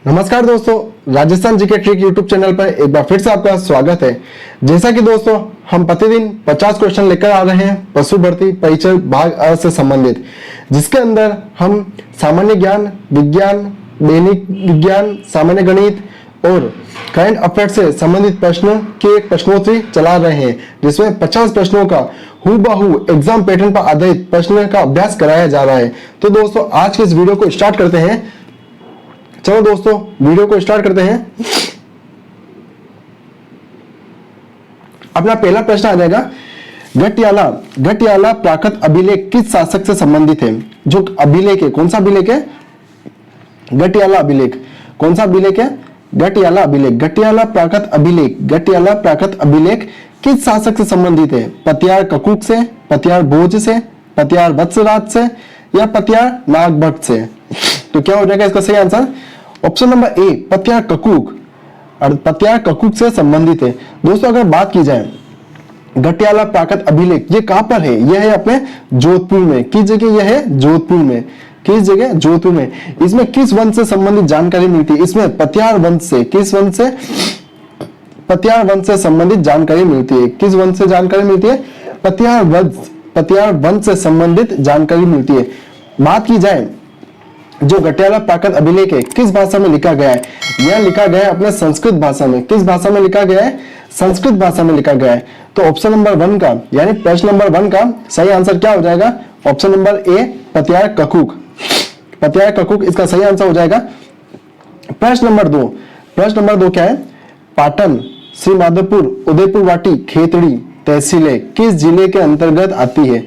नमस्कार दोस्तों, Rajasthan GK trick YouTube channel पर एक बार फिर से आपका स्वागत है। जैसा कि दोस्तों हम प्रतिदिन 50 क्वेश्चन लेकर आ रहे हैं पशु भर्ती परिचय भाग अ से संबंधित, जिसके अंदर हम सामान्य ज्ञान, विज्ञान, दैनिक विज्ञान, सामान्य गणित और करंट अफेयर से संबंधित प्रश्नों के एक प्रश्नोत्तरी चला रहे हैं, जिसमें 50 प्रश्नों का हूबहू एग्जाम पैटर्न पर आधारित प्रश्न का अभ्यास कराया जा रहा है। तो दोस्तों आज के इस वीडियो को स्टार्ट करते हैं। चलो दोस्तों वीडियो को स्टार्ट करते हैं। अपना पहला प्रश्न आ जाएगा, घटियाला प्राकृत अभिलेख किस शासक से संबंधित है? जो अभिलेख है, कौन सा अभिलेख है? घटियाला अभिलेख। कौन सा अभिलेख है? घटियाला अभिलेख। घटियाला प्राकृत अभिलेख किस शासक से संबंधित है? पतियार ककुक से, पतियार भोज से, पतियार वत्सराज से या पतियार नागभट्ट से? तो क्या हो जाएगा इसका सही आंसर? ऑप्शन नंबर ए, पतियार ककुक। और पतियार ककुक से संबंधित है। दोस्तों अगर बात की जाए घटियाला प्राकृत अभिलेख, ये कहां पर है? यह है अपने जोधपुर में। किस जगह यह है? जोधपुर में। किस जगह? जोधपुर में। इसमें किस वंश से संबंधित जानकारी मिलती है? इसमें पतियार वंश से। किस वंश से? पतियार वंश से संबंधित जानकारी मिलती है। किस वंश से जानकारी मिलती है? पतियार वंश से संबंधित जानकारी मिलती है। बात की जाए जो घटियाला प्राकृत अभिलेख है किस भाषा में लिखा गया है? यह लिखा गया है अपने संस्कृत भाषा में। किस भाषा में लिखा गया है? संस्कृत भाषा में लिखा गया है। तो ऑप्शन नंबर 1 का यानी प्रश्न नंबर 1 का सही आंसर क्या हो जाएगा? ऑप्शन नंबर ए, पतियार ककुक। पतियार ककुक इसका सही आंसर हो जाएगा। प्रश्न नंबर 2। प्रश्न नंबर 2 क्या है? पाटन, श्री माधोपुर, उदयपुर वाटी, खेतड़ी तहसीलें किस जिले के अंतर्गत आती है?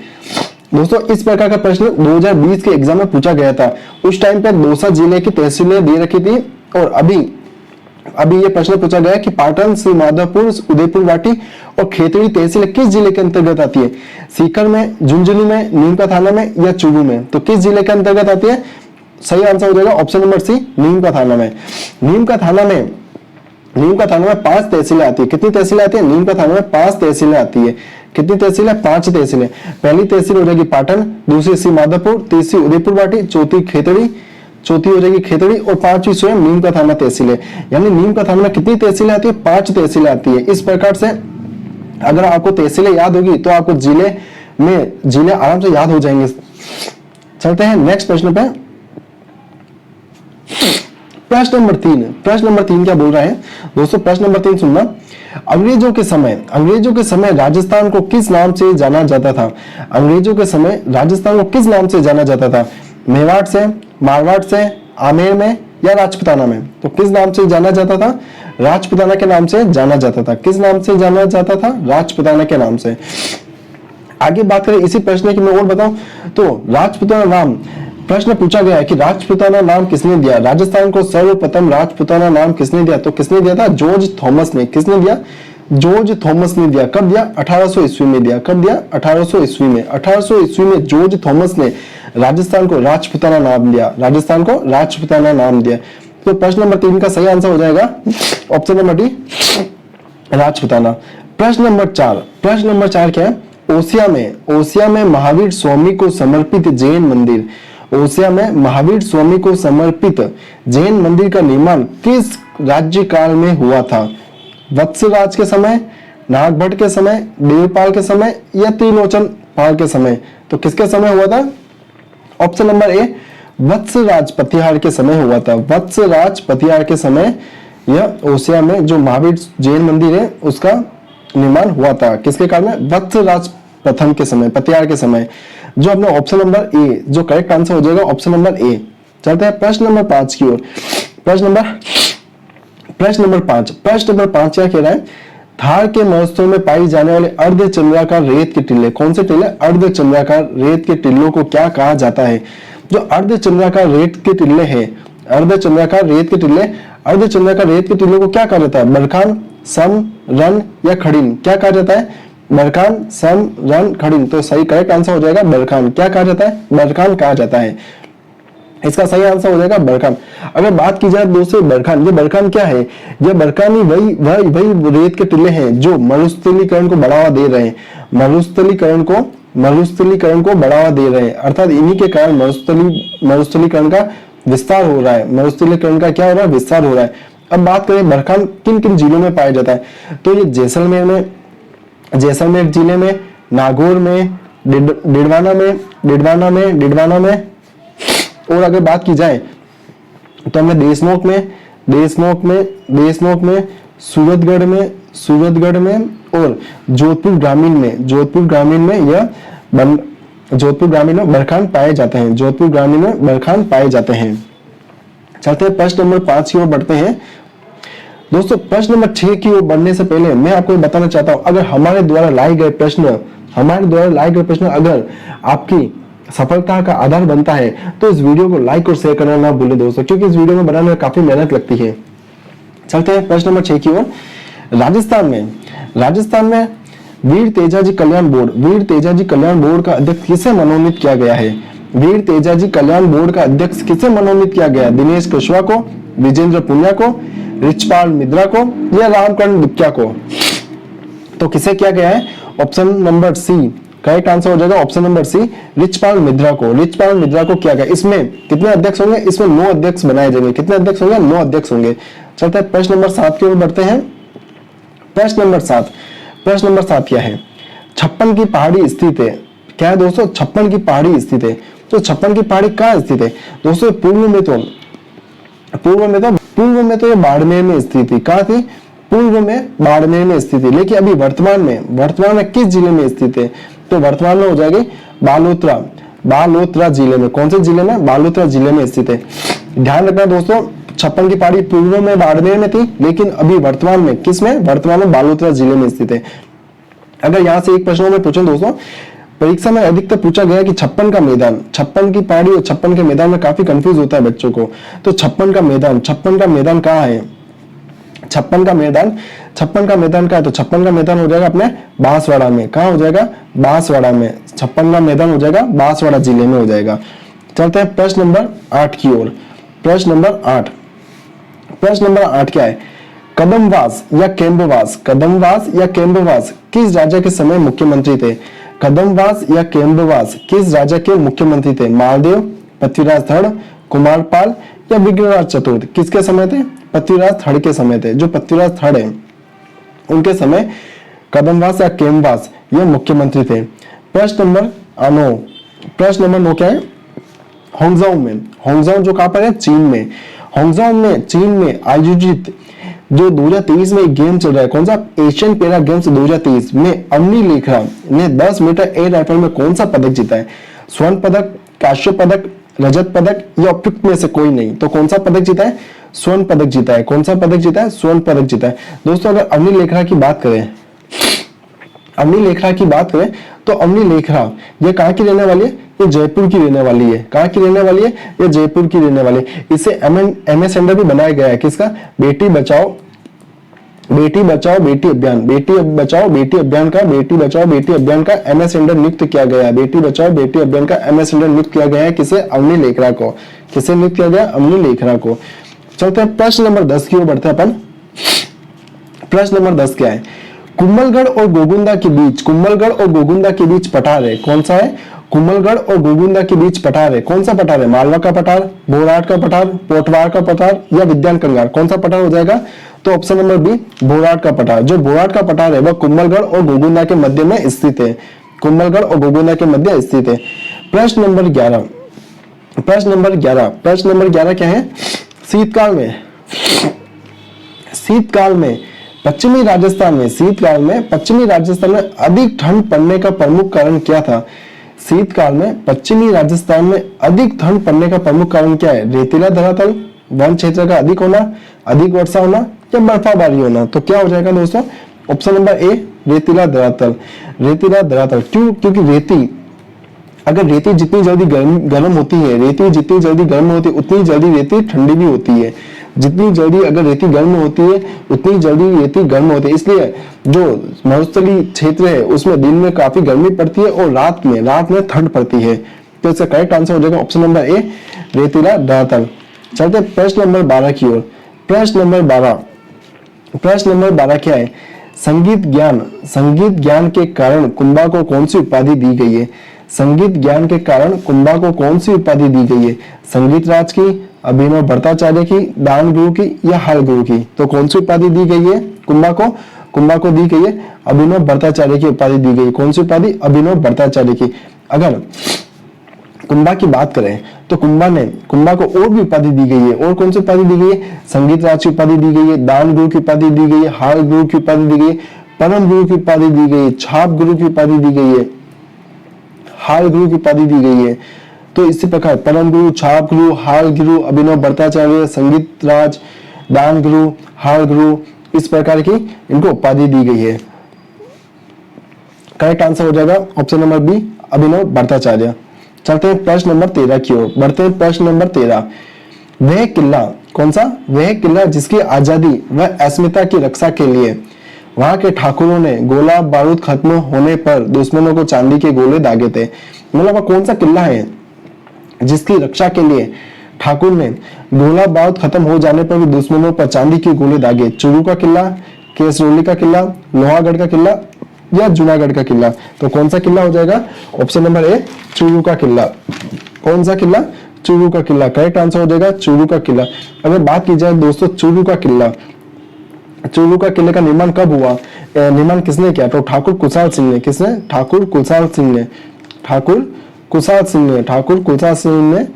दोस्तों इस प्रकार का प्रश्न 2020 के एग्जाम में पूछा गया था। उस टाइम पे दौसा जिले की तहसीलें दे रखी थी और अभी ये प्रश्न पूछा गया कि पाटन, श्री माधोपुर, उदयपुर वाटी और खेतड़ी तहसील किस जिले के अंतर्गत आती है? सीकर में, झुंझुनू में, नीम का थाना में या चूरू में? तो किस जिले के अंतर्गत आती है? सही आंसर हो जाएगा ऑप्शन नंबर सी, नीम का थाना में। नीम का थाना में 5 तहसीलें आती है। कितनी तहसीलें आती है? नीम का थाना में 5 तहसीलें आती है। कितनी तहसीलें? 5 तहसीलें। पहली तहसील हो जाएगी पाटन, दूसरी श्री माधोपुर, तीसरी उदयपुर वाटी, चौथी हो जाएगी खेतड़ी और 5वीं स्वयं नीम का थाना तहसील है। यानी नीम का थाना में कितनी तहसीलें आती है? 5 तहसीलें आती है। इस प्रकार से अगर आपको तहसीलें याद होगी तो आपको जिले आराम से याद हो जाएंगे। चलते हैं नेक्स्ट प्रश्न पे। प्रश्न नंबर 3 क्या बोल रहा है? दोस्तों प्रश्न नंबर 3 सुनना। अंग्रेजों के समय राजस्थान को किस नाम से जाना जाता था? अंग्रेजों के समय राजस्थान को किस नाम से जाना जाता था? मेवाड़ से, मारवाड़ से, आमेर में या राजपुताना में? तो किस नाम से जाना जाता था? राजपुताना के नाम से जाना जाता था। किस नाम से जाना जाता था? राजपुताना के नाम से। आगे बात करें इसी प्रश्न की, मैं और बताऊं तो राजपुताना नाम प्रश्न पूछा गया है कि राजपुताना नाम किसने दिया? राजस्थान को सर्वप्रथम राजपुताना नाम किसने दिया? तो किसने दिया था? जॉर्ज थॉमस ने। किसने दिया? जॉर्ज थॉमस ने दिया। कब दिया? 1800 ईस्वी में दिया। कब दिया? 1800 ईस्वी में। 1800 ईस्वी में जॉर्ज थॉमस ने राजस्थान को राजपुताना नाम दिया। राजस्थान को राजपुताना नाम दिया। तो प्रश्न नंबर 3 का सही आंसर हो जाएगा ऑप्शन नंबर डी, राजपुताना। प्रश्न नंबर 4 क्या है? ओसिया में महावीर स्वामी को समर्पित जैन मंदिर। ओसिया में महावीर स्वामी को समर्पित जैन मंदिर का निर्माण किस राज्यकाल में हुआ था? वत्सराज के समय, नागभट्ट के समय, देवपाल के समय या त्रिलोचन पाल के समय? तो किसके समय हुआ था? ऑप्शन नंबर ए, वत्सराज पतिहार के समय हुआ था। वत्सराज पतिहार के समय यह ओसिया में जो महावीर जैन मंदिर है उसका निर्माण हुआ था। किसके काल में? वत्सराज प्रथम के समय, पतिहार के समय। जो अपना ऑप्शन नंबर ए जो करेक्ट आंसर हो जाएगा ऑप्शन नंबर ए। चलते हैं प्रश्न नंबर 5 की ओर। प्रश्न नंबर 5 क्या कह रहा है? धार के महोत्सव में पाई जाने वाले अर्धचंद्राकार रेत के टिल्ले, कौन से टिल्ले? अर्धचंद्राकार रेत के टिल्लों को क्या कहा जाता है? जो अर्धचंद्राकार रेत के टिल्ले हैं, अर्धचंद्राकार रेत के टिल्लों को क्या कहा जाता है? बरखान, सम, रन या खड़ीन? क्या कहा जाता है? बरखान, सम, रन, खड़ीन। तो सही करेक्ट आंसर हो जाएगा बरखान। क्या कहा जाता है? बरखान कहा जाता है। इसका सही आंसर हो जाएगा बरखान। अगर बात की जाए दोस्तों बरखान, ये बरखान क्या है? ये बरखान ही वही रेत के टिल्ले हैं जो मरुस्थलीकरण को बढ़ावा दे रहे हैं। मरुस्थलीकरण को बढ़ावा दे रहे हैं, अर्थात इन्हीं के कारण मरुस्थलीकरण का विस्तार हो रहा है, मरुस्थलीकरण का क्या हो रहा है, विस्तार हो रहा है। अब बात करें बरखान किन किन जिलों में पाया जाता है, तो ये जैसलमेर जिले में, नागौर में, डिडवाना में और अगर बात की जाए तो हमें देशनोक में, सूरतगढ़ में और जोधपुर ग्रामीण में बरखान पाए जाते हैं, जोधपुर ग्रामीण में बरखान पाए जाते हैं। चलते हैं प्रश्न नंबर 5 की ओर बढ़ते हैं। दोस्तों प्रश्न नंबर 6 की ओर बढ़ने से पहले मैं आपको बताना चाहता हूं, अगर हमारे द्वारा लाए गए प्रश्न अगर आपकी सफलता का आधार बनता है तो इस वीडियो को लाइक और शेयर करना ना भूलें दोस्तों, क्योंकि इस वीडियो में बनाने में काफी मेहनत लगती है। चलते हैं प्रश्न नंबर 6 की ओर। राजस्थान में वीर तेजाजी कल्याण बोर्ड का अध्यक्ष किसे मनोनीत किया गया है? वीर तेजाजी कल्याण बोर्ड का अध्यक्ष किसे मनोनीत किया गया? दिनेश कुशवाहा को, विजेंद्र पुनिया को, रिचपाल मिश्रा को या रामकरण दुक्या को? तो किसे किया गया है? Option number C correct answer हो जाएगा, option number C Richpal Mishra को किया गया। इसमें कितने अध्यक्ष होंगे? इसमें 9 अध्यक्ष बनाए जाएंगे। कितने अध्यक्ष होंगे? 9 अध्यक्ष होंगे। चलते हैं प्रश्न नंबर 7 की ओर बढ़ते हैं। प्रश्न नंबर 7 क्या है? 56 की पहाड़ी स्थित है। क्या है दोस्तों? 56 की पहाड़ी स्थित है। तो 56 की पहाड़ी कहाँ स्थित है दोस्तों? पूर्व में तो ये बाड़मेर में स्थित थी। कहाँ थी? पूर्व में बाड़मेर में स्थित है, लेकिन अभी वर्तमान में किस जिले में स्थित है? तो वर्तमान में हो जाएगी बालोतरा जिले में। कौन से जिले में? बालोतरा जिले में स्थित है। ध्यान रखना दोस्तों, 56 की पहाड़ी पूर्व में बाड़मेर में थी, लेकिन अभी वर्तमान में किस में? वर्तमान में बालोतरा जिले में स्थित है। अगर यहाँ से एक प्रश्न में पूछें दोस्तों, परीक्षा में अधिकतर पूछा गया कि 56 की पहाड़ी और 56 के मैदान में काफी कंफ्यूज होता है बच्चों को। तो 56 का मैदान कहाँ है? 56 का मैदान का है, तो 56 का मैदान हो जाएगा अपने बांसवाड़ा में। कहाँ हो जाएगा? बांसवाड़ा में। 56 का मैदान हो जाएगा बांसवाड़ा जिले में हो जाएगा। चलते हैं प्रश्न नंबर 8 की ओर। प्रश्न नंबर 8 क्या है? कदमवास या केम्बवास किस राजा के समय मुख्यमंत्री थे? कदमवास या केम्बवास किस राजा के मुख्यमंत्री थे? मालदेव, पृथ्वीराज थर्ड, कुमारपाल या विग्रहराज चतुर्थ? किसके समय थे? पृथ्वीराज थर्ड के समय थे। जो पृथ्वीराज थर्ड है उनके समय कदमवास या केम्बवास ये मुख्यमंत्री थे। प्रश्न नंबर 9 क्या है? होंगजाओ जो कहां पर है? चीन में। चीन में आयोजित जो 2023 में एक गेम चल रहा है, कौन सा? एशियन पैरा गेम्स 2023 में अवनी लेखरा ने 10 मीटर एयर राइफल में कौन सा पदक जीता है? स्वर्ण पदक, कांस्य पदक, रजत पदक या उपयुक्त में से कोई नहीं? तो कौन सा पदक जीता है? स्वर्ण पदक जीता है। कौन सा पदक जीता है? स्वर्ण पदक जीता है। दोस्तों अगर अवनी लेखरा की बात करें तो अवनी लेखरा ये कहाँ की रहने वाली है? ये जयपुर की रहने वाली है। कहाँ की रहने वाली है? ये जयपुर की रहने वाली है। इसे एमए सेंटर भी बनाया गया है। किसका? बेटी बचाओ बेटी अभियान का एमए सेंटर नियुक्त किया गया है। बेटी बचाओ बेटी अभियान का एमए सेंटर नियुक्त किया गया है। किसे? अवनी लेखरा को। किसे नियुक्त किया गया? अवनी लेखरा को। चलते हैं प्रश्न नंबर 10 की ओर बढ़ते हैं अपन। प्रश्न नंबर 10 क्या है? कुंभलगढ़ और गोगुंदा के बीच पठार है। कौन सा है? कुंभलगढ़ और गोगुंदा के बीच पठार है। कौन सा पठार है? मालवा का पठार, बोराट का पठार, पोटवार का पठार या विद्यान कंगार? कौन सा पठार हो जाएगा? तो ऑप्शन नंबर बी बोराट का पठार। जो बोराट का पठार है वह कुंभलगढ़ और गोगुंदा के मध्य में स्थित है। प्रश्न नंबर 11 क्या है? शीतकाल में पश्चिमी राजस्थान में अधिक ठंड पड़ने का प्रमुख कारण क्या था? शीतकाल में पश्चिमी राजस्थान में अधिक ठंड पड़ने का प्रमुख कारण क्या है? रेतीला धरातल, वन क्षेत्र का अधिक होना, अधिक वर्षा होना या बर्फबारी होना? तो क्या हो जाएगा दोस्तों? ऑप्शन नंबर ए रेतीला धरातल। क्योंकि रेती जितनी जल्दी गर्म होती है, उतनी जल्दी रेती ठंडी भी होती है। जितनी जल्दी अगर रेती गर्म होती है उतनी जल्दी रेती गर्म होती है। इसलिए जो मरुस्थलीय क्षेत्र है उसमें दिन में काफी गर्मी पड़ती है और रात में ठंड पड़ती है। तो इसका करेक्ट आंसर हो जाएगा ऑप्शन नंबर ए रेतीला धरातल। चलते प्रश्न नंबर 12 की ओर। प्रश्न नंबर 12 क्या है? संगीत ज्ञान के कारण कुंभा को कौन सी उपाधि दी गई है? संगीत ज्ञान के कारण कुंभा को कौन सी उपाधि दी गई है? संगीत राज की, अभिनव भट्टाचार्य की, दान गुरु की या हर गुरु की? तो कौन सी उपाधि दी गई है कुंभा को? कुंभा को दी गई है अभिनव भट्टाचार्य की उपाधि दी गई। कौन सी उपाधि? अभिनव भट्टाचार्य की। अगर कुंभा की बात करें तो कुंभा को और भी उपाधि दी गई है। और कौन सी उपाधि दी गई है? संगीत राज की उपाधि दी गई है, दान गुरु की उपाधि दी गई है, हाल गुरु की उपाधि दी गई है, परम गुरु की उपाधि दी गई है, छाप गुरु की उपाधि दी गई है, हाल गुरु की उपाधि दी गई है। तो इसी प्रकार परम गुरु, छाप गुरु, हाल गुरु, अभिनव भट्टाचार्य, संगीत राज, दान गुरु, हाल गुरु, इस प्रकार की इनको उपाधि दी गई है। करेक्ट आंसर हो जाएगा ऑप्शन नंबर बी, अभिनव भट्टाचार्य। चलते हैं प्रश्न नंबर 13 की ओर, बढ़ते हैं प्रश्न नंबर 13। वह किला कौन सा? वह किला जिसकी आजादी व अस्मिता की रक्षा के लिए वहां के ठाकुरों ने गोला बारूद खत्म होने पर दुश्मनों को चांदी के गोले दागे थे। मतलब वह कौन सा किला है जिसकी रक्षा के लिए ठाकुर ने गोला बारूद खत्म हो जाने पर भी दुश्मनों पर चांदी के गोले दागे? चूरू का किला, केसरोली का किला, लोहागढ़ का किला या जूनागढ़ का किला? तो कौन सा किला हो जाएगा? ऑप्शन नंबर ए, चूरू का किला। कौन सा किला? चूरू का किला। करेक्ट आंसर हो जाएगा चूरू का किला। अगर बात की जाए दोस्तों चूरू का किला, चूरू का किले का निर्माण कब हुआ? निर्माण किसने किया? तो ठाकुर कुशाल सिंह ने। किसने? ठाकुर कुशाल सिंह ने। ठाकुर कुशाल सिंह ने। ठाकुर कुशाल सिंह ने।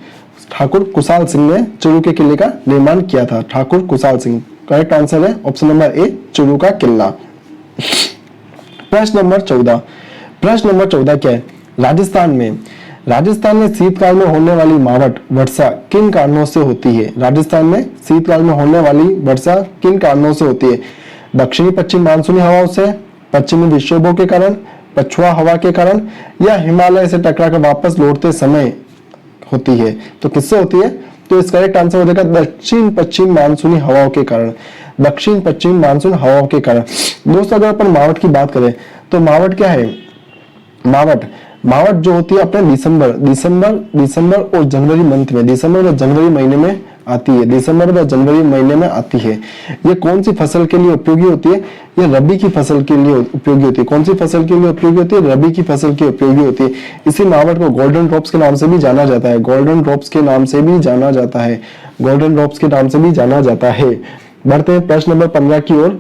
ठाकुर कुशाल सिंह ने चूरू के किले का निर्माण किया था। ठाकुर कुशाल सिंह। करेक्ट आंसर है ऑप्शन नंबर ए, चूरू का किला। प्रश्न नंबर 14। प्रश्न नंबर 14 क्या है? राजस्थान में शीतकाल में होने वाली मावठ वर्षा किन कारणों से होती है? राजस्थान में शीतकाल में होने वाली वर्षा किन कारणों से होती है? दक्षिणी पश्चिम मानसूनी हवाओं से, पश्चिमी विक्षोभों के कारण, पछुआ हवा के कारण या हिमालय से टकरा कर वापस लौटते समय होती है? तो किससे होती है? तो इसका करेक्ट आंसर हो जाएगा दक्षिण पश्चिम मानसूनी हवाओं के कारण। दक्षिण पश्चिम मानसून हवाओं के कारण। दोस्तों अगर अपन मावठ की बात करें तो मावठ क्या है? मावठ जो होती है अपने दिसंबर और जनवरी मंथ में, दिसंबर और जनवरी महीने में आती है। दिसंबर और जनवरी महीने में आती है। ये कौन सी फसल के लिए उपयोगी होती है? ये रबी की फसल के लिए उपयोगी होती है। कौन सी फसल के लिए उपयोगी होती है? रबी की फसल के उपयोगी होती है। इसी मावठ को गोल्डन ड्रॉप्स के नाम से भी जाना जाता है। गोल्डन ड्रॉप्स के नाम से भी जाना जाता है। गोल्डन ड्रॉप्स के नाम से भी जाना जाता है। बढ़ते हैं प्रश्न नंबर 15 की ओर।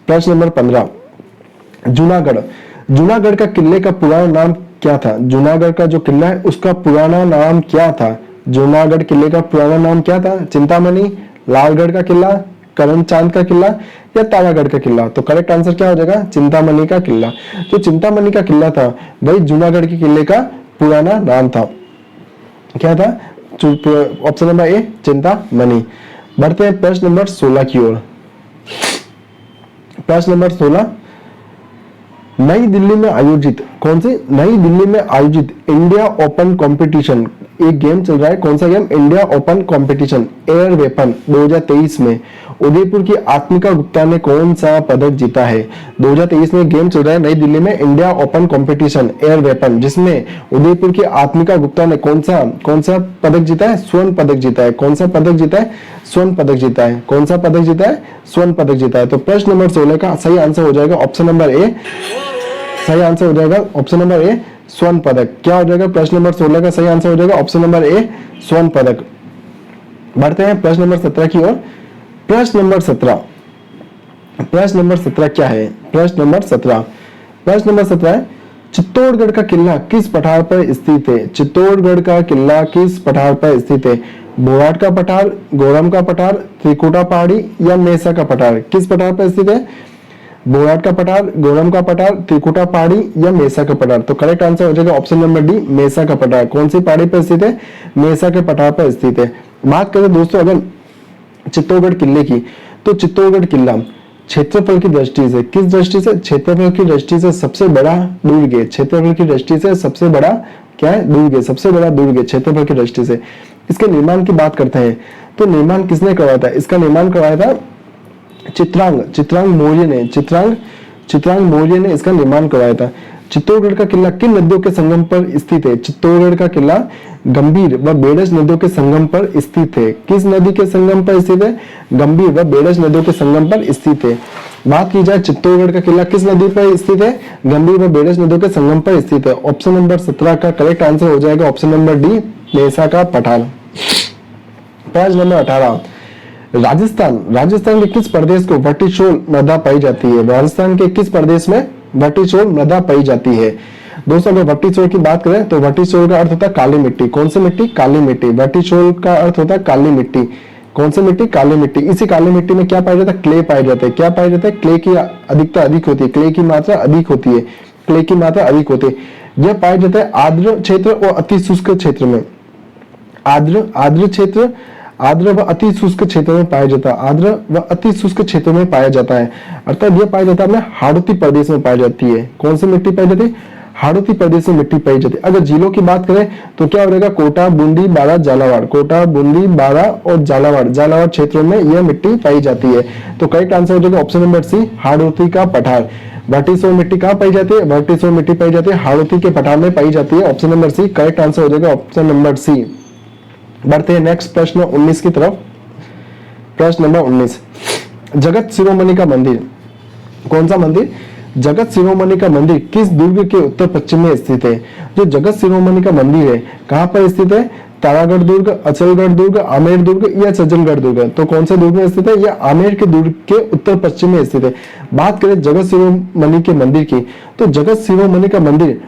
प्रश्न नंबर 15, जूनागढ़ का किले का पुराना नाम क्या था? जूनागढ़ का जो किला है उसका पुराना नाम क्या था? जूनागढ़ किले का पुराना नाम क्या था? चिंतामणि, लालगढ़ का किला, करमचांद का किला या तारागढ़ का किला? तो करेक्ट आंसर क्या हो जाएगा? चिंतामणि का किला। जो चिंतामणि का किला था वही जूनागढ़ के किले का पुराना नाम था। क्या था? ऑप्शन नंबर ए, चिंतामणि। बढ़ते हैं प्रश्न नंबर 16 की ओर। प्रश्न नंबर 16, नई दिल्ली में आयोजित कौन सी? नई दिल्ली में आयोजित इंडिया ओपन कंपटीशन, एक गेम चल रहा है। कौन सा game? India open competition air weapon 2023 में उदयपुर की आत्मिका गुप्ता ने कौन सा पदक जीता है? 2023 में गेम चल रहा है नई दिल्ली में India open competition air weapon, जिसमें उदयपुर की आत्मिका गुप्ता ने कौन सा पदक जीता है? स्वर्ण पदक जीता है। कौन सा पदक जीता है? स्वर्ण पदक जीता है। कौन सा पदक जीता है? स्वर्ण पदक जीता है। तो प्रश्न नंबर 16 का सही आंसर हो जाएगा ऑप्शन नंबर ए। सही आंसर हो जाएगा ऑप्शन नंबर ए, स्वर्ण पदक। क्या हो जाएगा? प्रश्न नंबर 16 का सही आंसर हो जाएगा ऑप्शन नंबर ए, स्वर्ण पदक। बढ़ते हैं प्रश्न नंबर 17 की ओर। प्रश्न नंबर 17 क्या है? प्रश्न नंबर 17 है, चित्तौड़गढ़ का किला किस पठार पर स्थित है? चित्तौड़गढ़ का किला किस पठार पर स्थित है? बोराट का पठार, गोरम का पठार, त्रिकुटा पहाड़ी या मेसा का पठार? किस पठार पर स्थित है? बोराट का पठार, गोरम का पठार, त्रिकुटा पहाड़ी या मेसा का पठार? तो करेक्ट आंसर हो जाएगा ऑप्शन नंबर डी, मेसा का पठार। कौन सी पहाड़ी पर स्थित है? मेसा के पठार पर स्थित है। बात करें दोस्तों अगर चित्तौड़गढ़ किले की, तो चित्तौड़गढ़ किला क्षेत्रफल की दृष्टि से, किस दृष्टि से? क्षेत्रफल की दृष्टि से सबसे बड़ा दुर्ग है। क्षेत्रफल की दृष्टि से सबसे बड़ा क्या है? दुर्ग है। सबसे बड़ा दुर्ग है क्षेत्रफल की दृष्टि से। इसके निर्माण की बात करते हैं तो निर्माण किसने करवाया था? इसका निर्माण करवाया था चित्रांग मौर्य ने इसका निर्माण करवाया था। चित्तौड़गढ़ का किला किन नदियों के संगम पर स्थित है? चित्तौड़गढ़ का किला गंभीर व बेड़ज नदियों के संगम पर स्थित है। किस नदी के संगम पर स्थित है? गंभीर व बेड़ज नदियों के संगम पर स्थित है। बात की जाए चित्तौड़गढ़ का किला किस नदी पर स्थित है? गंभीर व बेड़ज नदियों के संगम पर स्थित है। ऑप्शन नंबर 17 का करेक्ट आंसर हो जाएगा ऑप्शन नंबर डी, मेसा का पठार। पेज नंबर 18, राजस्थान के किस प्रदेश को वटिशोल मृदा पाई जाती है? राजस्थान के किस प्रदेश में वटिशोल मृदा पाई जाती है? दोस्तों अगर वटिशोल की बात करें तो वटिशोल का अर्थ होता है काली मिट्टी। कौन सी मिट्टी? काली मिट्टी। वटिशोल का अर्थ होता है काली मिट्टी। कौन सी मिट्टी? काली मिट्टी। इसी काली मिट्टी में क्या पाया जाता है? क्ले पाए जाते हैं। क्या पाया जाता है? क्ले की अधिकता अधिक होती है, क्ले की मात्रा अधिक होती है, क्ले की मात्रा अधिक होती है। यह पाया जाता है आर्द्र क्षेत्र और अति शुष्क क्षेत्र में। आर्द्र क्षेत्र, आर्द्र व अति शुष्क क्षेत्र में पाया जाता है, आर्द्र व अति शुष्क क्षेत्र में पाया जाता है। अर्थात यह पाया जाता है अपने हाड़ौती प्रदेश में पाई जाती है। कौन सी मिट्टी पाई जाती है? हाड़ौती प्रदेश में मिट्टी पाई जाती है। अगर जिलों की बात करें तो क्या हो जाएगा? कोटा, बूंदी, बारा, झालावाड़। कोटा, बूंदी, बारा और झालावाड़ क्षेत्रों में यह मिट्टी पाई जाती है। तो करेक्ट आंसर हो जाएगा ऑप्शन नंबर सी, हाड़ौती का पठार। वटिशोल मिट्टी कहाँ पाई जाती है? वटिशोल मिट्टी पाई जाती है हाड़ौती के पठार में पाई जाती है। Option number C correct answer हो जाएगा ऑप्शन नंबर सी। बढ़ते हैं नेक्स्ट प्रश्न 19 की तरफ। प्रश्न नंबर 19, जगत शिरोमणि का मंदिर। कौन सा मंदिर? जगत शिरोमणि का मंदिर किस दुर्ग के उत्तर पश्चिम में स्थित है? जो जगत शिरोमणि का मंदिर है कहां पर स्थित है? तारागढ़ दुर्ग, अचलगढ़ दुर्ग, आमेर दुर्ग या सज्जनगढ़ दुर्ग? तो कौन से दुर्ग में स्थित है? यह आमेर के दुर्ग के उत्तर पश्चिम में स्थित है। बात करें जगत शिरोमणि के मंदिर की, तो जगत शिरोमणि का मंदिर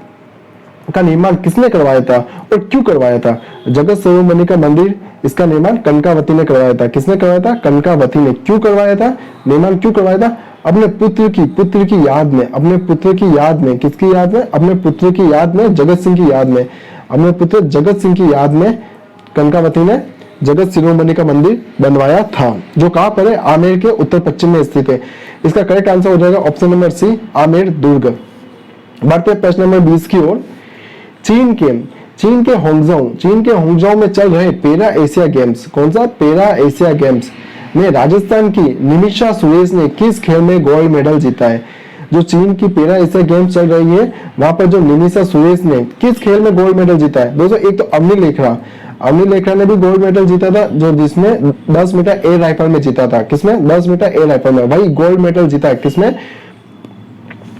का निर्माण किसने करवाया था और क्यों करवाया था? जगत शिरोमणि का मंदिर, इसका निर्माण कनकावती ने करवाया था। किसने करवाया था? कनकावती ने। क्यों करवाया था? निर्माण क्यों करवाया था? अपने पुत्र की याद में, अपने पुत्र की याद में। किसकी याद में? अपने पुत्र की याद में, जगत सिंह की याद में। अपने पुत्र जगत सिंह की याद में कनकावती ने जगत शिरोमणि का मंदिर बनवाया था, जो कहां पर है? आमेर के उत्तर पश्चिम में स्थित है। इसका करेक्ट आंसर हो जाएगा ऑप्शन नंबर सी, आमेर दुर्ग। बढ़ते हैं प्रश्न नंबर 20 की ओर। चीन के होंगजाओ में चल रहे पैरा एशिया गेम्स, कौन सा? पैरा एशिया गेम्स में राजस्थान की निमिषा सुरेश ने किस खेल में गोल्ड मेडल जीता है? जो चीन की पैरा एशिया गेम्स चल रही है वहां पर जो निमिषा सुरेश ने किस खेल में गोल्ड मेडल जीता है? दोस्तों एक तो अवनी लेखरा ने भी गोल्ड मेडल जीता था, जो जिसमें 10 मीटर एयर राइफल में जीता था। किसमें? 10 मीटर एयर राइफल में वही गोल्ड मेडल जीता है। किसमें?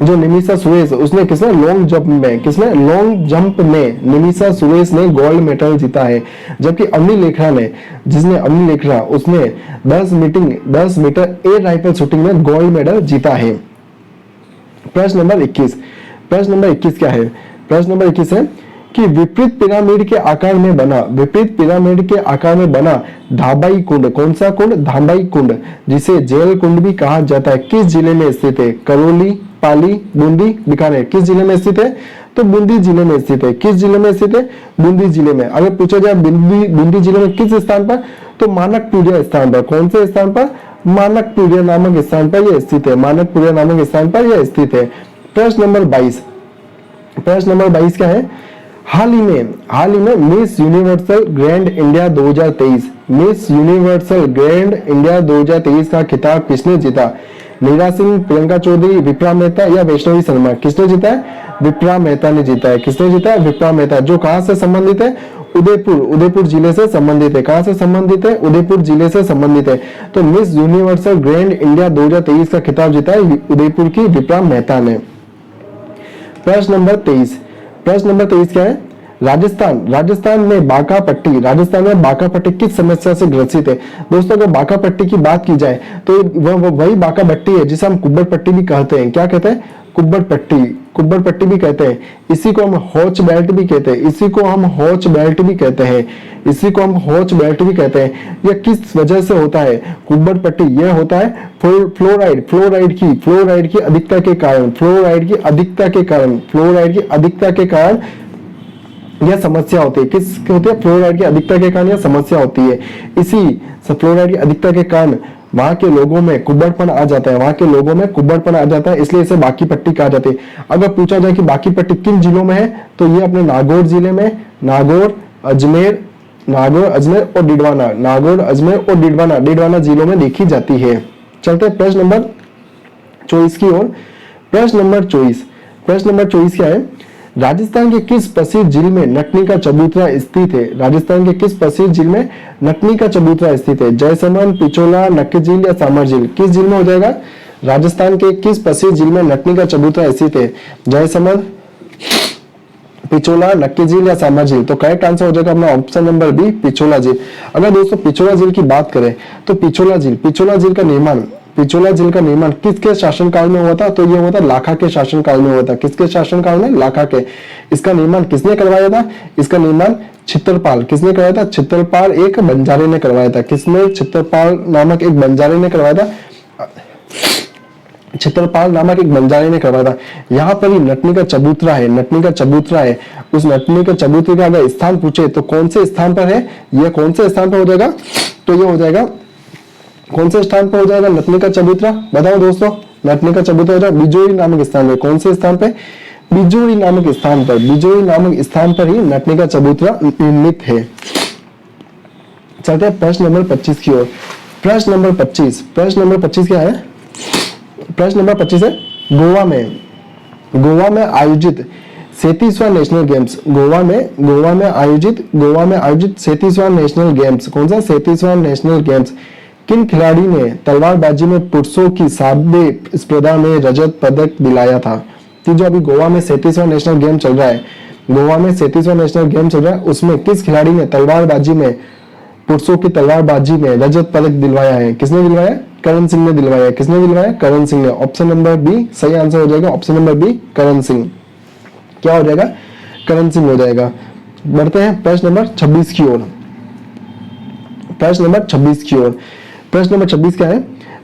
जो निमिषा सुरेश, उसने किसमें? लॉन्ग जंप में। किसमें? लॉन्ग जंप में निमिषा सुरेश ने गोल्ड मेडल जीता है। जबकि अवनी लेखरा उसने 10 मीटर एयर राइफल शूटिंग में गोल्ड मेडल जीता है। प्रश्न नंबर 21 क्या है? प्रश्न नंबर 21 है कि विपरीत पिरामिड के आकार में बना धाबाई कुंड, कौन सा कुंड? धाबाई कुंड, जिसे जेल कुंड भी कहा जाता है, किस जिले में स्थित है? करौली, पाली, बूंदी, बीकानेर? किस जिले में स्थित है? तो बूंदी जिले में स्थित है। किस जिले में स्थित है? बूंदी जिले में। अगर पूछा जाए बूंदी जिले में किस स्थान पर, तो मानकपुरिया स्थान पर। कौन से स्थान पर? मानकपुरिया नामक स्थान पर यह स्थित है। मानकपुरिया नामक स्थान पर यह स्थित है। प्रश्न नंबर 22 क्या है? हाल ही में miss universal grand India 2023, miss universal grand India 2023 का खिताब किसने जीता? नीरा सिंह, प्रियंका चौधरी, विप्रा मेहता या वैष्णवी शर्मा? किसने जीता है? विप्रा मेहता ने जीता है। किसने जीता है? विप्रा मेहता, जो कहां से संबंधित है? उदयपुर जिले से संबंधित है। कहां से संबंधित है? उदयपुर जिले से संबंधित है। तो मिस यूनिवर्सल ग्रैंड इंडिया 2023 का खिताब जीता है उदयपुर की विप्रा मेहता ने। प्रश्न नंबर 23 क्या है? राजस्थान में बांका पट्टी किस समस्या से ग्रसित है? दोस्तों अगर बांका पट्टी की बात की जाए तो वही बांका पट्टी है जिसे हम कुब्बड़ पट्टी भी कहते हैं। क्या कहते हैं? कुब्बड़ पट्टी भी कहते हैं। इसी को हम हॉच बेल्ट भी कहते हैं। इसी को हम हॉच बेल्ट भी कहते हैं। यह किस वजह से होता है कुब्बड़ पट्टी? यह होता है फ्लोराइड की अधिकता के कारण यह समस्या होती है। किस होती है? फ्लोराइड की अधिकता के कारण यह समस्या होती है। इसी फ्लोराइड की अधिकता के कारण वहां के लोगों में कुब्बड़पन आ जाता है, इसलिए इसे बाकी पट्टी कहा जाती है। अगर पूछा जाए कि बाकी पट्टी किन जिलों में है, तो ये अपने नागौर जिले में, नागौर, अजमेर और डिडवाना जिलों में देखी जाती है। चलते हैं प्रश्न नंबर 24 की ओर। प्रश्न नंबर 24 क्या है? राजस्थान के किस प्रसिद्ध झील में नटनी का चबूतरा स्थित है? जयसमंद, पिचोला, नक्की झील या सामर झील? किस झील में हो जाएगा? राजस्थान के किस प्रसिद्ध झील में नटनी का चबूतरा स्थित है? जयसमंद, पिछोला, नक्की झील या सांभर झील? तो करेक्ट आंसर हो जाएगा अपना ऑप्शन नंबर बी, पिछोला झील। अगर दोस्तों पिछोला झील की बात करें तो पिछोला झील का निर्माण किसके शासनकाल में हुआ था? तो ये हुआ था लाखा के शासनकाल में हुआ था। किसके शासनकाल में? लाखा के। इसका निर्माण किसने करवाया था? इसका निर्माण चित्रपाल। किसने करवाया था? चित्रपाल एक बंजारे ने करवाया था। किसने? चित्रपाल नामक एक बंजारे ने करवाया था। करवाया था। यहाँ पर ही नटनी का चबूतरा है। उस नटनी का चबूतरे का अगर स्थान पूछे तो कौन से स्थान पर है? यह कौन से स्थान पर हो जाएगा? तो ये हो जाएगा, कौन से स्थान पर हो जाएगा नटनी का चबूतरा? बताओ दोस्तों, नटनी का चबूतरा हो जाएगा बिजोरी नामक स्थान पे। कौन से स्थान पे? बिजोरी नामक स्थान पर ही नटनी का चबूतरा निर्मित है। चलते हैं प्रश्न नंबर 25 की ओर। प्रश्न नंबर 25 क्या है? प्रश्न नंबर 25 है, गोवा में आयोजित 37वां नेशनल गेम्स। गोवा में आयोजित 37वां नेशनल गेम्स। कौन सा? 37वां नेशनल गेम्स। किन खिलाड़ी ने तलवारबाजी में पुरुषों की सादे स्पर्धा में रजत पदक दिलाया था? कि जो अभी गोवा में 37वां नेशनल गेम चल रहा है, उसमें किस खिलाड़ी ने पुरुषों की तलवारबाजी में रजत पदक दिलवाया है? किसने दिलवाया? करण सिंह ने दिलवाया। किसने दिलवाया? करण सिंह ने। ऑप्शन नंबर बी सही आंसर हो जाएगा। Option number B, Karan Singh. क्या हो जाएगा? करण सिंह हो जाएगा। बढ़ते हैं प्रश्न नंबर 26 की ओर। प्रश्न नंबर 26 क्या है?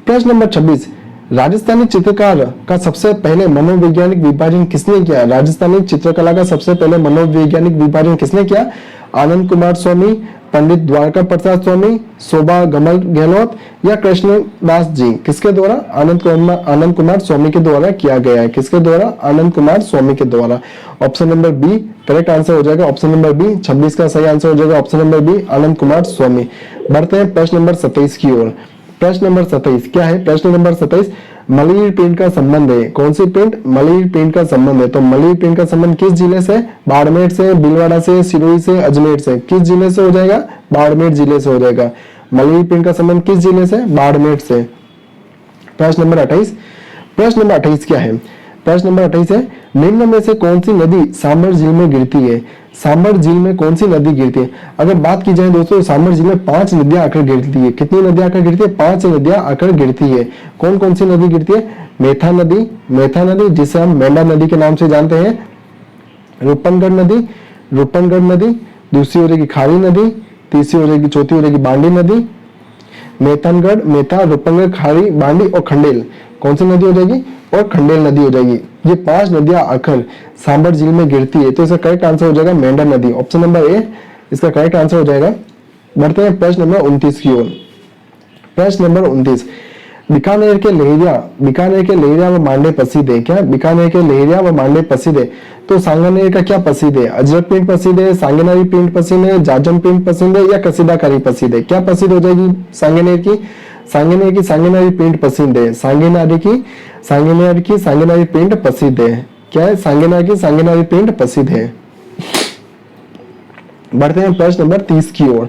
प्रश्न नंबर 26, राजस्थानी चित्रकार का सबसे पहले मनोवैज्ञानिक विभाजन किसने किया? राजस्थानी चित्रकला का सबसे पहले मनोवैज्ञानिक विभाजन किसने किया? आनंद कुमार स्वामी, पंडित द्वारका प्रसाद स्वामी, शोभा कमल गहलोत या कृष्णदास जी? किसके द्वारा? आनंद कुमार स्वामी के द्वारा किया गया है। किसके द्वारा? आनंद कुमार स्वामी के द्वारा। Option number B correct answer हो जाएगा। ऑप्शन नंबर बी 26 का सही आंसर हो जाएगा। Option number B, Anand Kumar स्वामी। बढ़ते हैं प्रश्न नंबर 27 की ओर। प्रश्न नंबर 27 क्या है? प्रश्न नंबर 27, मलईर पेंट का संबंध है। कौन सी पेंट? मलईर पेंट का संबंध है। तो मलईर पेंट का संबंध किस जिले से? बाड़मेर से, भीलवाड़ा से, सिरोही से, अजमेर से? किस जिले से हो जाएगा? बाड़मेर जिले से हो जाएगा। मलईर पेंट का संबंध किस जिले से? बाड़मेर से। प्रश्न नंबर 28 क्या है? प्रश्न नंबर 28 है, निम्न में से कौन सी नदी सांभर झील में गिरती है? सांभर झील में कौन सी नदी गिरती है? अगर बात की जाए दोस्तों, सांभर झील में 5 नदियां आकर गिरती है। कितनी नदियां आकर गिरती है? 5 नदियां आकर गिरती है। कौन कौन सी नदी गिरती है? मेथा नदी जिसे हम मेंढा नदी के नाम से जानते हैं, रूपनगढ़ नदी, दूसरी हो जाएगी खारी नदी, तीसरी हो जाएगी, चौथी हो जाएगी बांडी नदी। मेथा, रूपनगढ़, खारी, बांडी और खंडेल कौन सी नदी हो जाएगी? और खंडेल नदी हो जाएगी। ये 5 नदियां आकर सांभर झील में गिरती है। तो इसका करेक्ट आंसर हो जाएगा मेंढा नदी। ऑप्शन नंबर ए इसका करेक्ट आंसर हो जाएगा। बढ़ते हैं प्रश्न नंबर 29 की ओर। प्रश्न नंबर 29, बीकानेर के लहेरिया व मांडे प्रसिद्ध है। क्या? बीकानेर के लहेरिया व मांडे प्रसिद्ध है। तो सांगनेर का क्या प्रसिद्ध है? अजरक पेंट प्रसिद्ध है, सांगेनारी पेंट प्रसिद्ध है, जाजम पेंट प्रसिद्ध है या कसीदाकारी प्रसिद्ध है? क्या प्रसिद्ध हो जाएगी? सांगेनारी पेंट प्रसिद्ध है। सांगेनारी पेंट प्रसिद्ध है। क्या है? सांगेनारी पेंट प्रसिद्ध है। बढ़ते हैं प्रश्न नंबर 30 की ओर।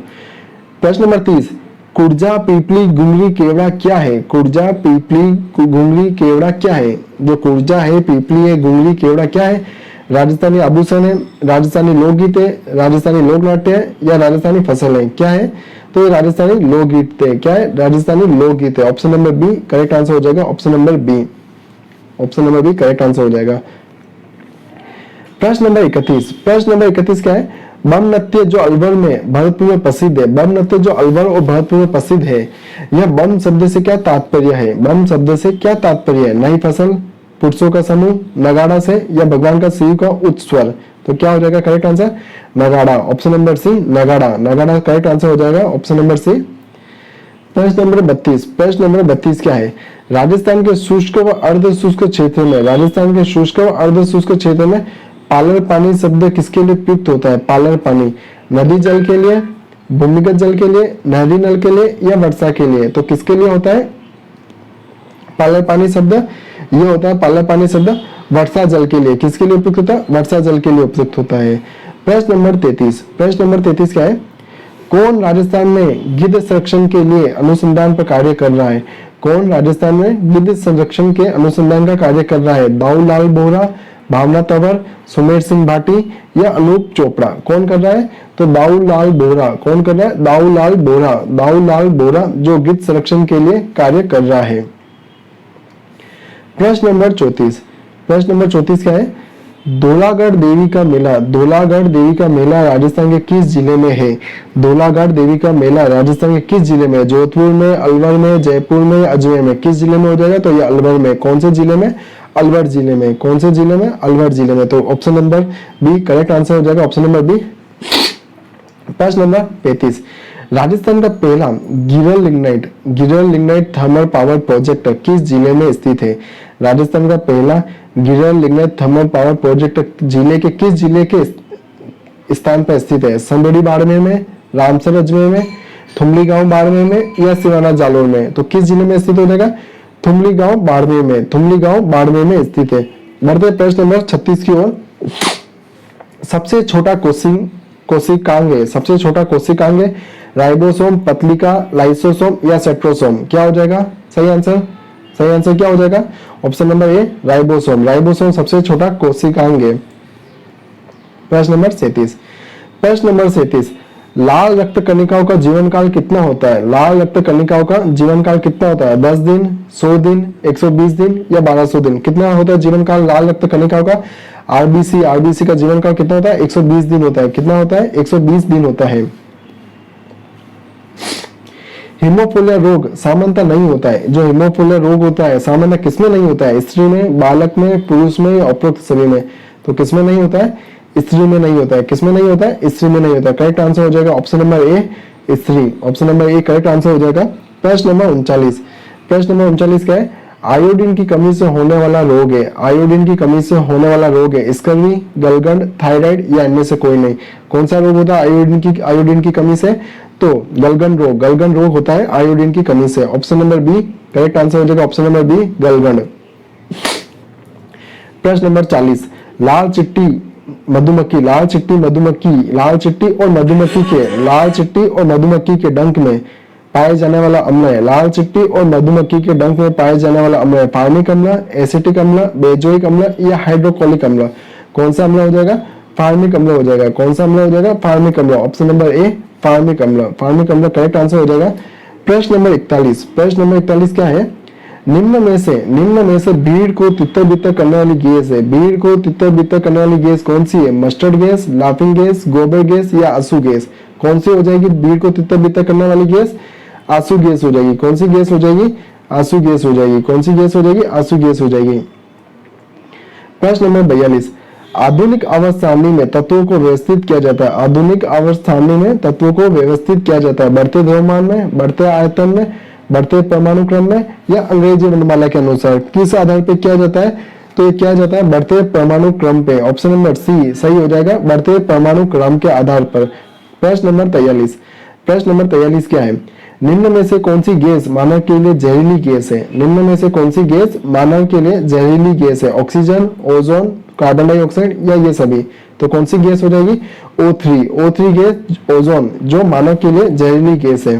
प्रश्न नंबर 30, कुर्जा, पीपली, गुंगरी, केवड़ा क्या है? कुर्जा, पीपली, गुंगरी, केवड़ा क्या है? जो कुर्जा है, पीपली है, गुंगरी, केवड़ा क्या है? राजस्थानी आभूषण है, राजस्थानी लोकगीत है, राजस्थानी लोक नाट्य है या राजस्थानी फसल है? क्या है? तो ये राजस्थानी लोकगीत है। क्या है? राजस्थानी लोकगीत है। Option number B correct answer हो जाएगा। Option number B correct answer हो जाएगा। प्रश्न नंबर 31 क्या है? बम नृत्य जो अलवर और भरतपुर में प्रसिद्ध है, यह बम शब्द से क्या तात्पर्य है? नई फसल, पुरुषों का समूह, नगाड़ा से या भगवान का शिव का उच्च स्वर? तो क्या हो जाएगा करेक्ट आंसर? नगाड़ा। ऑप्शन नंबर सी, नगाड़ा करेक्ट आंसर हो जाएगा। Option number C. प्रश्न नंबर 32 क्या है? राजस्थान के शुष्क व अर्ध शुष्क क्षेत्र में पालर पानी शब्द किसके लिए प्रयुक्त होता है? पालर पानी नदी जल के लिए, भूमिगत जल के लिए, नहरी नल के लिए या वर्षा के लिए? तो किसके लिए होता है पालर पानी शब्द? ये होता है पालर पानी शब्द वर्षा जल के लिए। किसके लिए उपयुक्त होता है? वर्षा जल के लिए उपयुक्त होता है। प्रश्न नंबर 33 क्या है? कौन राजस्थान में गिद्ध संरक्षण के लिए अनुसंधान पर कार्य कर रहा है? कौन राजस्थान में गिद्ध संरक्षण के अनुसंधान का कार्य कर रहा है? दाऊलाल बोहरा, भावना तंवर, सुमेर सिंह भाटी या अनूप चोपड़ा? कौन कर रहा है? तो दाऊलाल बोहरा। कौन कर रहा है? दाऊलाल बोहरा। दाऊलाल बोहरा जो गिद्ध संरक्षण के लिए कार्य कर रहा है। प्रश्न नंबर 34। प्रश्न नंबर 34 क्या है? धौलागढ़ देवी का मेला, धौलागढ़ देवी का मेला राजस्थान के किस जिले में है? धौलागढ़ देवी का मेला राजस्थान के किस जिले में? जोधपुर में, अलवर में, जयपुर में, अजमेर में? किस जिले में हो जाएगा? तो ये अलवर में। कौन से जिले में? अलवर जिले में। कौन से जिले में? अलवर जिले में। तो option number B correct answer हो जाएगा, ऑप्शन नंबर बी। प्रश्न नंबर 35। राजस्थान का पहला गिरल लिग्नाइट थर्मल पावर प्रोजेक्ट किस जिले में स्थित है? राजस्थान का पहला गिरल लिग्नाइट थर्मल पावर प्रोजेक्ट जिले के किस जिले के स्थान पर स्थित है? संबड़ी बाड़मेर में, रामसर अजमेर में, थुमली गांव बाड़मेर में या सिवाना जालोर में? तो किस जिले में स्थित हो जाएगा? थुमली गांव बाड़मेर में। थुमली गांव बाड़मेर में स्थित है। बढ़ते प्रश्न नंबर 36 की ओर। सबसे छोटा कोशिकांग है, सबसे छोटा कोशिकांग है राइबोसोम, पतलिका, लाइसोसोम या सेट्रोसोम? क्या हो जाएगा सही आंसर? सही आंसर क्या हो जाएगा? ऑप्शन नंबर ए राइबोसोम। राइबोसोम सबसे छोटा कोशिकांग है। प्रश्न नंबर 37। प्रश्न नंबर 37। लाल रक्त कणिकाओं का जीवन काल कितना होता है? लाल रक्त कणिकाओं का जीवन काल कितना होता है? 10 दिन, 100 दिन, 120 दिन या 1200 दिन? कितना होता है जीवन काल लाल रक्त कणिकाओं का? आरबीसी का जीवन काल कितना होता है? 120 दिन होता है। कितना होता है? 120 दिन होता है। हीमोफिलिया रोग सामान्यतः नहीं होता है। जो हीमोफिलिया रोग होता है सामान्य किसमें नहीं होता है? स्त्री में, बालक में, पुरुष में या उपरोक्त सभी में? तो किसमें नहीं होता है? स्त्री में नहीं होता है। किसमें नहीं होता है? स्त्री में नहीं होता है। करेक्ट आंसर हो जाएगा ऑप्शन नंबर ए स्त्री। Option number A correct answer हो जाएगा। प्रश्न नंबर 39। प्रश्न नंबर 39 क्या है? आयोडीन की कमी से होने वाला रोग है। आयोडीन की कमी से होने वाला रोग है स्कर्वी, गलगंड, थायराइड या इनमें से कोई नहीं? कौन सा रोग होता है आयोडीन की कमी से? तो गलगंड रोग होता है आयोडीन की कमी से। Option number B correct answer हो जाएगा, ऑप्शन नंबर बी गलगंड। प्रश्न नंबर 40। लाल चिट्टी और मधुमक्खी के डंक में पाए जाने वाला अम्ल है। लाल चिट्टी और मधुमक्खी के डंक में पाए जाने वाला अम्ल है फार्मिक अम्ल, एसिटिक अम्ल, बेंजोइक अम्ल या हाइड्रोक्लोरिक अम्ल? कौन सा अम्ल हो जाएगा? फार्मिक अम्ल हो जाएगा। कौन सा अम्ल हो जाएगा? फार्मिक अम्ल। ऑप्शन नंबर ए फार्मिक अम्ल। फार्मिक अम्ल करेक्ट आंसर हो जाएगा। प्रश्न नंबर 41। प्रश्न नंबर 41 क्या है? निम्न में से भीड़ को तितर बितर करने वाली गैस है। भीड़ को तितर बितर करने वाली गैस कौन सी है? मस्टर्ड गैस, लाफिंग गैस, गोबर गैस या आंसू गैस? कौन सी हो जाएगी भीड़ को तितर बितर करने वाली गैस? आंसू गैस हो जाएगी। कौन सी गैस हो जाएगी? आंसू गैस हो जाएगी। कौन सी गैस हो जाएगी? आंसू गैस हो जाएगी। प्रश्न नंबर 42। आधुनिक आवर्त सारणी में तत्वों को व्यवस्थित किया जाता है। आधुनिक आवर्त सारणी में तत्वों को व्यवस्थित किया जाता है बढ़ते द्रव्यमान में, बढ़ते आयतन में, बढ़ते परमाणु क्रम में या अंग्रेजी वर्णमाला के अनुसार? किस आधार पर किया जाता है? तो ये किया जाता है बढ़ते परमाणु क्रम पे। ऑप्शन नंबर सी सही हो जाएगा, बढ़ते परमाणु क्रम के आधार पर। प्रश्न नंबर 43। प्रश्न नंबर 43 क्या है? निम्न में से कौन सी गैस मानव के लिए जहरीली गैस है? निम्न में से कौन सी गैस मानव के लिए जहरीली गैस है? ऑक्सीजन, ओजोन, कार्बन डाइऑक्साइड या ये सभी? तो कौन सी गैस हो जाएगी? O3 गैस, ओजोन जो मानव के लिए जहरीली गैस है।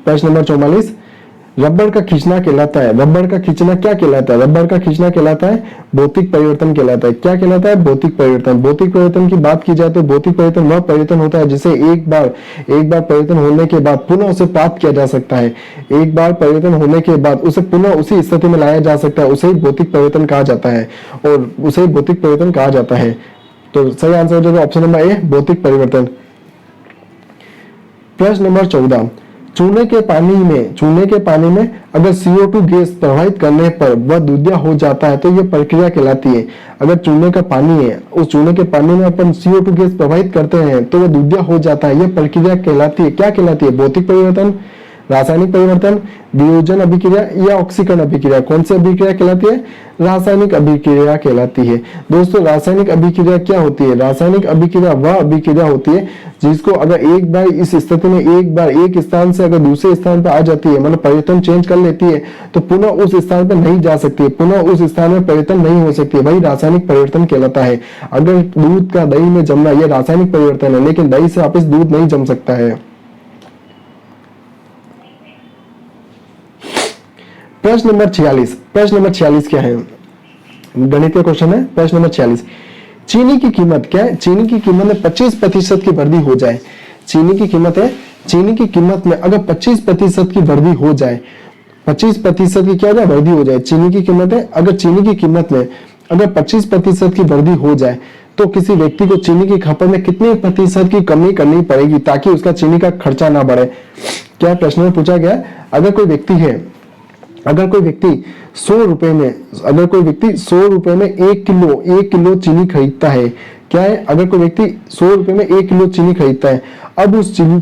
प्रश्न नंबर 44। रबड़ का खींचना कहलाता है। रबड़ का खींचना क्या कहलाता है? रबड़ का खींचना कहलाता है भौतिक परिवर्तन कहलाता है। क्या कहलाता है? भौतिक परिवर्तन। भौतिक परिवर्तन की बात की जाए तो भौतिक परिवर्तन वह परिवर्तन होता है जिसे एक बार परिवर्तन होने के बाद पुनः उसे प्राप्त किया जा सकता है। एक बार परिवर्तन होने के बाद उसे पुनः उसी स्थिति में लाया जा सकता है। उसे ही भौतिक परिवर्तन कहा जाता है और उसे भौतिक परिवर्तन कहा जाता है। तो सही आंसर हो जाएगा ऑप्शन नंबर ए भौतिक परिवर्तन। प्रश्न नंबर 14। चूने के पानी में अगर CO2 गैस प्रवाहित करने पर वह दूधिया हो जाता है तो यह प्रक्रिया कहलाती है। अगर चूने का पानी है, उस चूने के पानी में अपन CO2 गैस प्रवाहित करते हैं तो वह दूधिया हो जाता है। यह प्रक्रिया कहलाती है, क्या कहलाती है? भौतिक परिवर्तन, रासायनिक परिवर्तन, वियोजन अभिक्रिया या ऑक्सीकरण अभिक्रिया? कौन सी अभिक्रिया कहलाती है? रासायनिक अभिक्रिया कहलाती है। दोस्तों रासायनिक अभिक्रिया क्या होती है? रासायनिक अभिक्रिया वह अभिक्रिया होती है जिसको अगर एक बार इस स्थिति में एक स्थान से अगर दूसरे स्थान पर आ जाती है, मतलब परिवर्तन चेंज कर लेती है, तो पुनः उस स्थान पर नहीं जा सकती है, पुनः उस स्थान में परिवर्तन नहीं हो सकती है, वही रासायनिक परिवर्तन कहलाता है। अगर दूध का दही में जमना यह रासायनिक परिवर्तन है, लेकिन दही से वापस दूध नहीं जम सकता है। प्रश्न नंबर 46, प्रश्न नंबर 46 क्या है, गणित का क्वेश्चन है। प्रश्न नंबर 46, चीनी की कीमत क्या है, चीनी की कीमत में 25% की वृद्धि हो जाए, चीनी की कीमत है, चीनी की कीमत में अगर 25% की वृद्धि हो जाए, 25% की क्या हो जाए, वृद्धि हो जाए, चीनी की कीमत है, अगर चीनी की कीमत में अगर 25% की वृद्धि हो जाए तो किसी व्यक्ति को चीनी की खपत में कितने प्रतिशत की कमी करनी पड़ेगी ताकि उसका चीनी का खर्चा ना बढ़े। क्या प्रश्न में पूछा गया, अगर कोई व्यक्ति है, अगर कोई व्यक्ति 100 रुपए में, अगर कोई व्यक्ति 100 रुपए में 1 किलो चीनी खरीदता है, क्या है, अगर कोई व्यक्ति 100 रुपए में 1 किलो चीनी खरीदता है, अब उस चीनी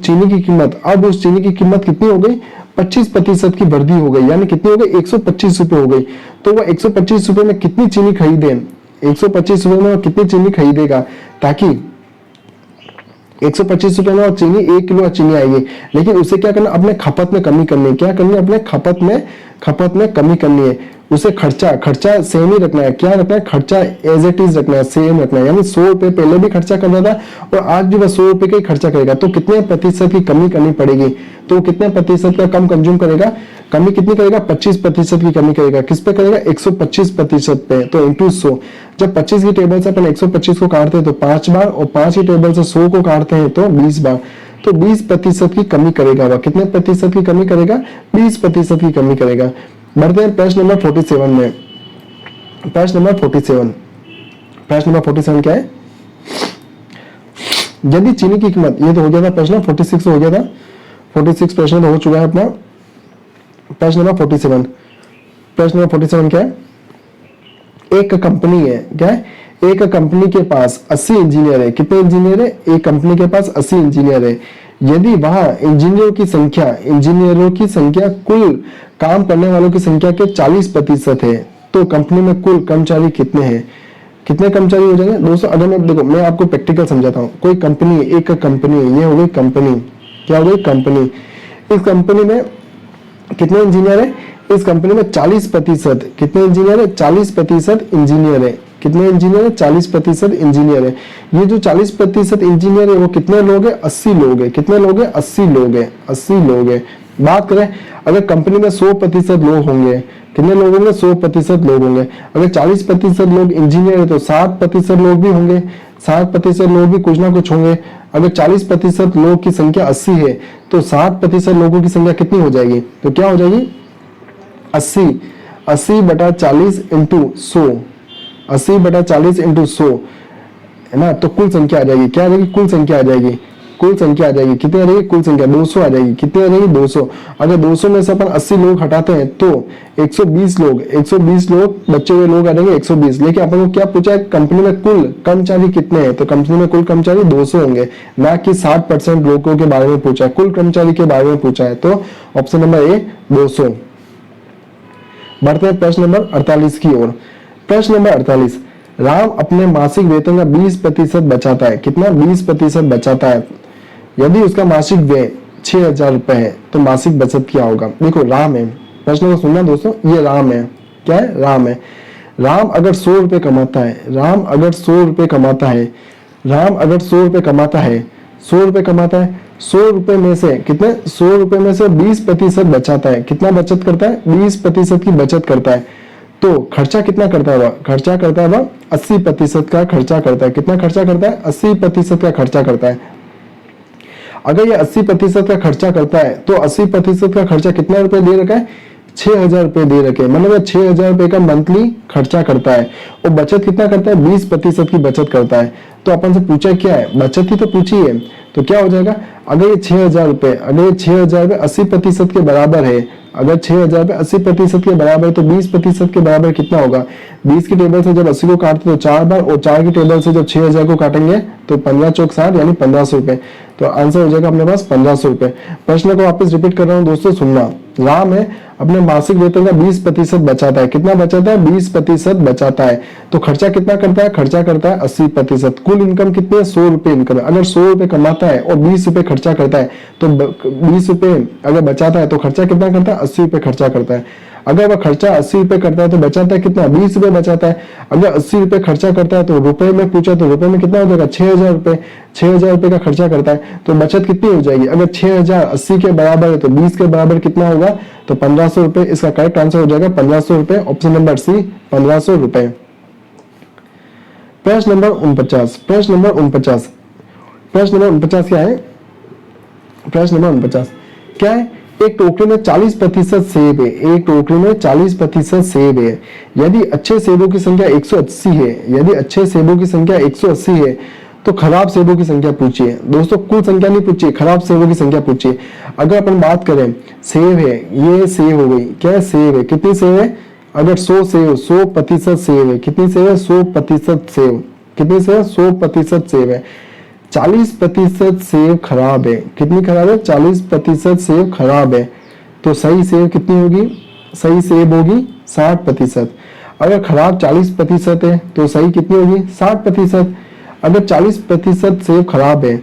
की कीमत कितनी हो गई, 25% की वृद्धि हो गई, यानी कितनी हो गई, 125 रुपए हो गई। तो वह 125 रुपए में कितनी चीनी खरीदे, 125 रुपए में वह कितनी चीनी खरीदेगा, ताकि 125 रुपए में और चीनी 1 किलो चीनी आएगी, लेकिन उसे क्या करना, अपने खपत में कमी करनी है, क्या करनी है, अपने खपत में कमी करनी है, उसे खर्चा सेम ही रखना है, क्या रखना है, खर्चा एज इट इज रखना है, सेम रखना है, यानी 100 रुपए पहले भी खर्चा कर रहा था और आज भी वह 100 रुपए का ही खर्चा करेगा, तो कितने प्रतिशत की कमी करनी पड़ेगी, तो कितने प्रतिशत का कम कंज्यूम करेगा, कमी कितनी करेगा, 25% की कमी करेगा, किस पे करेगा, 125% पे, तो इंटू 100, जब 25 की टेबल से अपन 125 को काटते हैं तो 5 बार और 5 की टेबल से 100 को काटते हैं तो 20 बार, तो 20% की कमी करेगा, वह कितने प्रतिशत की कमी करेगा, 20% की कमी करेगा। बढ़ते हैं प्रश्न नंबर 47 में, प्रश्न नंबर 47, प्रश्न नंबर 47 क्या है, यदि चीनी की कीमत, ये तो हो गया था प्रश्न 46 हो गया था, 46 प्रश्न तो हो चुका है अपना। प्रश्न नंबर 47, प्रश्न नंबर 47 क्या है, एक कंपनी है, क्या है, एक कंपनी के पास 80 इंजीनियर है, कितने इंजीनियर है, एक कंपनी के पास 80 इंजीनियर है, यदि वहां इंजीनियरों की संख्या कुल काम करने वालों की संख्या के 40% है, तो कंपनी में कुल कर्मचारी कितने हैं, कितने कर्मचारी हो जाएंगे दोस्तों। अगर मैं देखो, मैं आपको प्रैक्टिकल समझाता हूँ, कोई कंपनी, एक कंपनी है, ये हो गई कंपनी, क्या हो गई, कंपनी, इस कंपनी में कितने इंजीनियर है, इस कंपनी में 40%, कितने इंजीनियर है, 40% इंजीनियर है, कितने इंजीनियर है, 40% इंजीनियर है। ये जो 40% इंजीनियर है वो कितने लोग हैं, 80 लोग हैं, कितने लोग हैं, 80 लोग हैं, 80 लोग हैं। बात करें अगर कंपनी में 100% लोग होंगे, कितने लोग होंगे, 100% लोग होंगे, अगर 40% लोग इंजीनियर है तो 60% लोग भी होंगे, 60% लोग भी कुछ ना कुछ होंगे। अगर 40% लोग की संख्या 80 है तो 60% लोगों की संख्या कितनी हो जाएगी, तो क्या हो जाएगी, 80 बटा 40 इंटू 100, 80 बटा 40 इंटू 100 है ना, तो कुल संख्या आ जाएगी, क्या आ जाएगी, कुल संख्या आ जाएगी, कुल संख्या आ जाएगी, कितनी आ जाएगी, कुल संख्या 200 आ जाएगी, कितनी आ जाएगी, 200। अगर 200 में से अपन 80 लोग हटाते हैं तो 120 लोग बचे हुए लोग आ जाएंगे 120। लेकिन अपन को क्या पूछा है, कंपनी में कुल कर्मचारी कितने हैं, तो कंपनी में कुल कर्मचारी 200 होंगे, ना कि 60% लोगों के बारे में पूछा है, कुल कर्मचारी के बारे में पूछा है, तो ऑप्शन नंबर ए 200। बढ़ते हैं प्रश्न नंबर 48 की ओर। प्रश्न नंबर 48, राम अपने मासिक वेतन का 20% बचाता है, कितना, 20% बचाता है, यदि उसका मासिक व्यय 6000 रुपए है तो मासिक बचत क्या होगा। देखो राम है, प्रश्न को सुनना दोस्तों, ये राम है, क्या है, राम है, राम अगर 100 रुपए कमाता है, राम अगर 100 रुपए कमाता है, राम अगर 100 रुपए कमाता है, 100 रुपए कमाता है, 100 रुपए में से कितने, 100 रुपए में से 20% बचाता है, कितना बचत करता है, 20% की बचत करता है, तो खर्चा कितना करता है, वह खर्चा करता है, वह 80% का खर्चा करता है, कितना खर्चा करता है, 80% का खर्चा करता है। अगर ये 80% का खर्चा करता है तो 80% का खर्चा कितना रुपए दे रखा है, 6000 रुपए दे रखे, मतलब 6000 रुपए का मंथली खर्चा करता है, और बचत कितना करता है, 20% की बचत करता है। तो अपन से पूछा क्या है, बचत ही तो पूछी है, तो क्या हो जाएगा, अगर ये 6000 रुपए, अगर ये 6000 रुपए 80% के बराबर है, अगर 6000 रुपए 80% के बराबर है तो 20% के बराबर कितना होगा, 20 की टेबल से जब 80 को काटते तो 4 बार, और 4 की टेबल से जब 6000 को काटेंगे तो 15 चौक 60 यानी 1500 रुपए, तो आंसर हो जाएगा अपने पास 1500 रुपए। प्रश्न को वापस रिपीट कर रहा हूँ दोस्तों, सुनना, राम है अपने मासिक वेतन का 20% बचाता है, कितना बचाता है, 20% बचाता है, तो खर्चा कितना करता है, खर्चा करता है 80%। कुल इनकम कितनी है, 100 रुपए इनकम है, अगर 100 रुपए कमाता है और 20 रुपए खर्चा करता है तो 20 रुपए अगर बचाता है तो खर्चा कितना करता है, 80 रुपए खर्चा करता है। अगर वह खर्चा 80 रुपए करता है तो बचाता है कितना, 20 रुपए बचाता है। अगर 80 रुपए खर्चा करता है तो रुपए में पूछा तो रुपए में कितना हो जाएगा, 6000 रुपए। 6000 रुपए का खर्चा करता है तो बचत कितनी हो जाएगी, अगर 6000 80 के बराबर है तो 20 के बराबर कितना होगा, तो 1500 रुपए। इसका करेक्ट आंसर हो जाएगा 1500 रुपए, ऑप्शन नंबर सी 1500 रुपए। प्रश्न नंबर 49, प्रश्न नंबर 49, प्रश्न नंबर 49 क्या है, प्रश्न नंबर 49 क्या है, एक टोकरी में 40% सेब है, एक टोकरी में 40% सेब है। यदि अच्छे सेबों की संख्या 180 है, यदि अच्छे सेबों की संख्या 180 है तो खराब सेबों की संख्या पूछिए। दोस्तों कुल संख्या नहीं पूछिए, खराब सेबों की संख्या पूछिए। अगर अपन बात करें सेब है, ये सेब हो गई, क्या है, सेब है, कितनी सेब है, अगर 100 सेब, 100% सेब है, कितनी सेब है, 100% सेब, कितनी सेब, 100% सेब है। 40% सेब खराब है, कितनी खराब है, 40% सेब खराब है। तो सही सेब कितनी होगी, सही सेब होगी 60%। अगर खराब 40% है तो सही कितनी होगी, 60%। अगर 40% सेब खराब है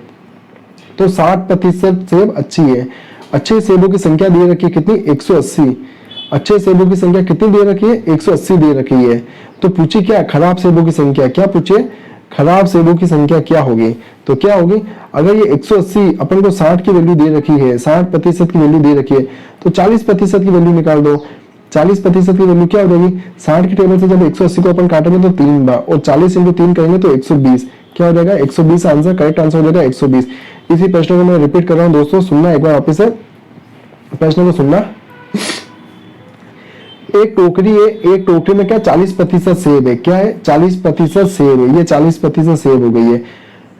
तो 60% सेब अच्छी है। अच्छे सेबों की संख्या दे रखी है कितनी, 180। अच्छे सेबों की संख्या कितनी दे रखी है, 180 दे रखी है। तो पूछिए क्या, खराब सेबों की संख्या, क्या पूछिए, खराब सेबों की संख्या क्या होगी, तो क्या होगी, अगर ये 180 अपन को 60 की वैल्यू दे रखी है, 60% की वैल्यू दे रखी है, तो 40% की वैल्यू निकाल दो। 40% की वैल्यू क्या हो जाएगी, 60 की टेबल से जब 180 को अपन काटेंगे तो 3 बार, और 40 × 3 करेंगे तो 120, क्या हो जाएगा, 120 आंसर, करेक्ट आंसर हो जाएगा 120। इसी प्रश्न को मैं रिपीट कर रहा हूँ दोस्तों, सुनना एक बार वापस से, प्रश्न को सुनना। एक टोकरी है, एक टोकरी में क्या 40% सेब है, क्या है, 40% सेब है, ये 40% सेब हो गई है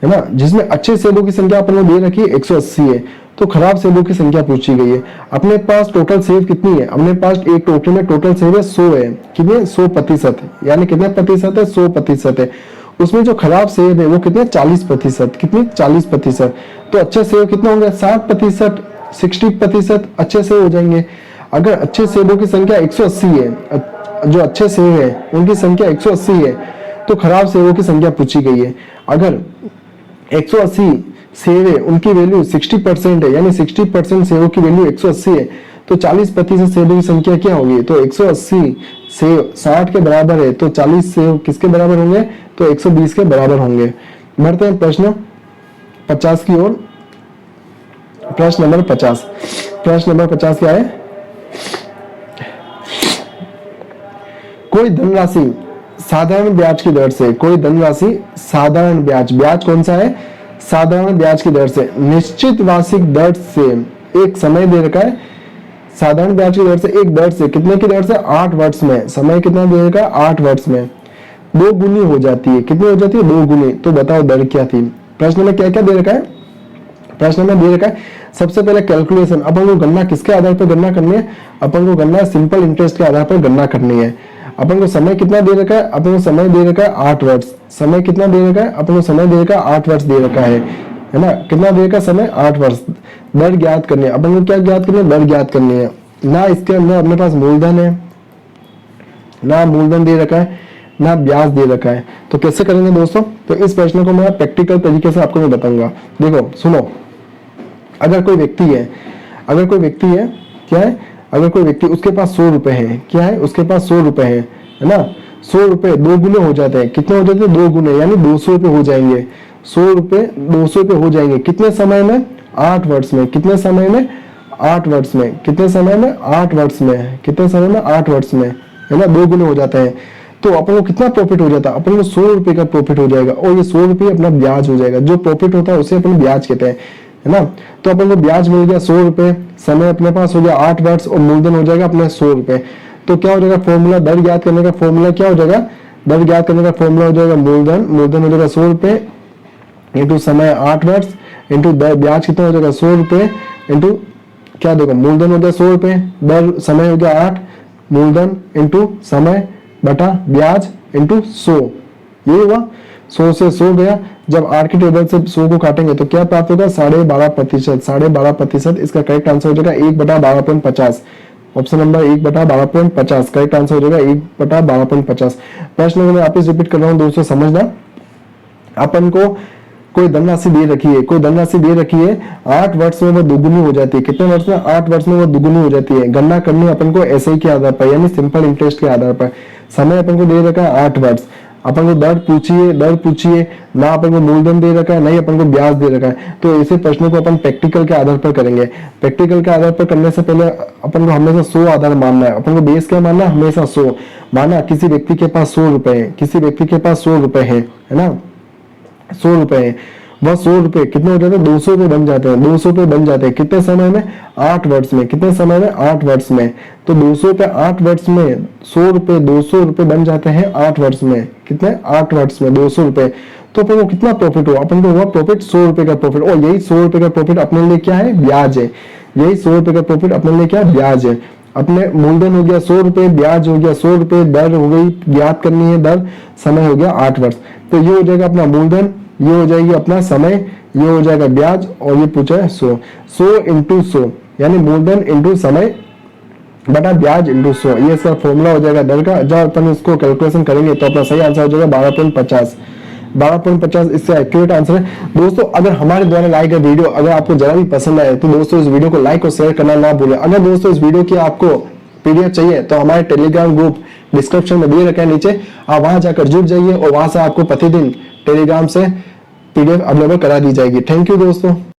ना, जिसमें अच्छे सेबों की संख्या अपन ने दे रखी है 180 है। तो खराब सेबों की संख्या पूछी गई है। अपने पास टोटल सेब कितनी है, अपने पास एक टोकरी में टोटल सेब है 100 है, कितने, 100%, यानी कितने प्रतिशत है, 100% है। उसमें जो खराब सेब है वो कितने, 40%, कितनी, 40%। तो अच्छे सेब कितने होंगे, 60%, 60% अच्छे सेब हो जाएंगे। अगर अच्छे सेबों की संख्या 180 है, जो अच्छे सेब है उनकी संख्या 180 है, तो खराब सेबों की संख्या पूछी गई है। अगर 180 सेब है, उनकी वैल्यू 60% है, यानी 60% सेबों की वैल्यू 180 है, तो 40% सेबों की संख्या क्या होगी, तो 180 सेब 60 के बराबर है, तो 40 सेब किसके बराबर होंगे, तो 120 के बराबर होंगे। बढ़ते हैं प्रश्न 50 की ओर। प्रश्न नंबर 50, प्रश्न नंबर 50 क्या है, कोई धनराशि साधारण ब्याज की दर से, कोई धनराशि साधारण ब्याज, ब्याज कौन सा है, साधारण ब्याज की दर से, निश्चित वार्षिक दर से एक समय दे रखा है, साधारण ब्याज की दर से एक दर से, कितने की दर से, 8 वर्ष में, समय कितना दे रखा है, 8 वर्ष में 2 गुनी हो जाती है, कितनी हो जाती है, 2 गुनी। तो बताओ दर क्या थी। प्रश्न में क्या क्या दे रखा है, प्रश्न में दे रखा है सबसे पहले कैलकुलेशन, अपन को गणना किसके आधार पर गणना करनी है, अपन को गणना सिंपल इंटरेस्ट के आधार पर गणना करनी है। अपन को समय कितना दे रखा है, अपन को समय दे रखा है 8 वर्ष, समय कितना दे रखा है, अपन को समय दे रखा है 8 वर्ष दे रखा है ना, कितना दे रखा समय, 8 वर्ष। दर ज्ञात करनी है, अपन को क्या ज्ञात करनी है, दर ज्ञात करनी है। ना इसके अंदर अपने पास मूलधन है, ना मूलधन दे रखा है, ना ब्याज दे रखा है, तो कैसे करेंगे दोस्तों। तो इस प्रश्न को मैं प्रैक्टिकल तरीके से आपको मैं बताऊंगा। देखो सुनो, अगर कोई व्यक्ति है, अगर कोई व्यक्ति है, क्या है, अगर कोई व्यक्ति उसके पास 100 रुपए है, क्या है, उसके पास 100 रुपए है ना, 100 रुपए 2 गुने हो जाते हैं, कितने हो जाते हैं, 2 गुने, यानी 200 रुपए हो जाएंगे। 100 रुपए 200 रुपए हो जाएंगे कितने समय में, 8 वर्ष में, कितने समय में, 8 वर्ष में, कितने समय में, 8 वर्ष में, कितने समय में, 8 वर्ष में, है ना, 2 गुने हो जाते हैं। तो अपन को कितना प्रॉफिट हो जाता है, अपन को 100 रुपए का प्रॉफिट हो जाएगा, और ये 100 रुपए अपना ब्याज हो जाएगा। जो प्रॉफिट होता है उसे अपन ब्याज कहते हैं, है ना। तो अपन को ब्याज मिल गया 100 रुपए, समय अपने पास हो गया 8 वर्ष, और मूलधन हो जाएगा अपना 100 रुपए। तो क्या हो जाएगा फॉर्मूला, दर ज्ञात करने का फॉर्मूला क्या हो जाएगा, दर ज्ञात करने का फॉर्मूला हो जाएगा मूलधन, मूलधन हो जाएगा 100 रुपए इंटू समय 8 वर्ष इंटू ब्याज कितना हो जाएगा 100 रुपए इंटू क्या देगा, मूलधन हो गया 100 रुपए, दर समय हो गया 8, मूलधन इंटू समय बटा ब्याज इंटू 100, ये हुआ। 100 से 100 गया, जब 8 की टेबल से 100 को काटेंगे तो क्या प्राप्त होगा, 12.5%, 12.5%। इसका करेक्ट आंसर हो जाएगा 1/12.50, ऑप्शन नंबर 1/12.50 करेक्ट आंसर हो जाएगा 1/12.50। प्रश्न को मैं वापस रिपीट कर रहा हूँ दोस्तों, समझना। अपन को कोई धनराशि दे रखी है, कोई धनराशि दे रखी है, 8 वर्ष में वो दुगुनी हो जाती है। कितने वर्ष में? 8 वर्ष में वो दुगुनी हो जाती है। गणना करनी अपन को एसआई के आधार पर, यानी सिंपल इंटरेस्ट के आधार पर। समय अपन को दे रखा है 8 वर्ष। अपन को दर पूछिए ना, अपन को मूलधन दे रखा है, नहीं अपन को ब्याज दे रखा है। तो ऐसे प्रश्नों को अपन प्रैक्टिकल के आधार पर करेंगे। प्रैक्टिकल के आधार पर करने से पहले अपन को हमेशा 100 आधार मानना है। अपन को बेस क्या मानना है? हमेशा 100 माना। किसी व्यक्ति के पास 100 रुपए है, किसी व्यक्ति के पास 100 रुपए है ना, 100 रुपए है, वह 100 रुपए कितने हो जाते हैं? 200 रुपए बन जाते हैं। 200 रुपए बन जाते हैं कितने समय में? 8 वर्ष में। कितने समय में? 8 वर्ष में। तो 200 रुपए 8 वर्ष में, 100 रुपए 200 रुपए बन जाते हैं 8 वर्ष में। कितने? 8 वर्ष में 200 रुपए। तो अपन को कितना प्रॉफिट हुआ? अपन को हुआ प्रॉफिट 100 रुपए का प्रॉफिट। और यही 100 रुपए का प्रॉफिट अपने लिए क्या है? ब्याज है। यही 100 रुपए का प्रॉफिट अपने लिए क्या है? ब्याज है। अपने मूलधन हो गया 100 रुपए, ब्याज हो गया 100 रुपए, दर हो गई, ज्ञात करनी है दर, समय हो गया 8 वर्ष। तो ये हो जाएगा अपना मूलधन, ये हो जाएगी अपना समय, ये हो जाएगा ब्याज, और ये पूछा है 100 इंटू 100, यानी मूलधन इंटू समय बटा ब्याज इंटू 100। ये इसका फॉर्मूला हो जाएगा दर का। जब अपन इसको कैलकुलेशन करेंगे तो अपना सही आंसर हो जाएगा 12.50। 12.50 इससे एक्यूरेट आंसर है। दोस्तों अगर हमारे द्वारा लाइक गया वीडियो अगर आपको जरा भी पसंद आए तो दोस्तों इस वीडियो को लाइक और शेयर करना ना भूलें। अगर दोस्तों इस वीडियो की आपको पीडीएफ चाहिए तो हमारे टेलीग्राम ग्रुप डिस्क्रिप्शन में दिए रखा है नीचे, आप वहां जाकर जुड़ जाइए और वहां से आपको प्रतिदिन टेलीग्राम से पीडीएफ अवेलेबल करा दी जाएगी। थैंक यू दोस्तों।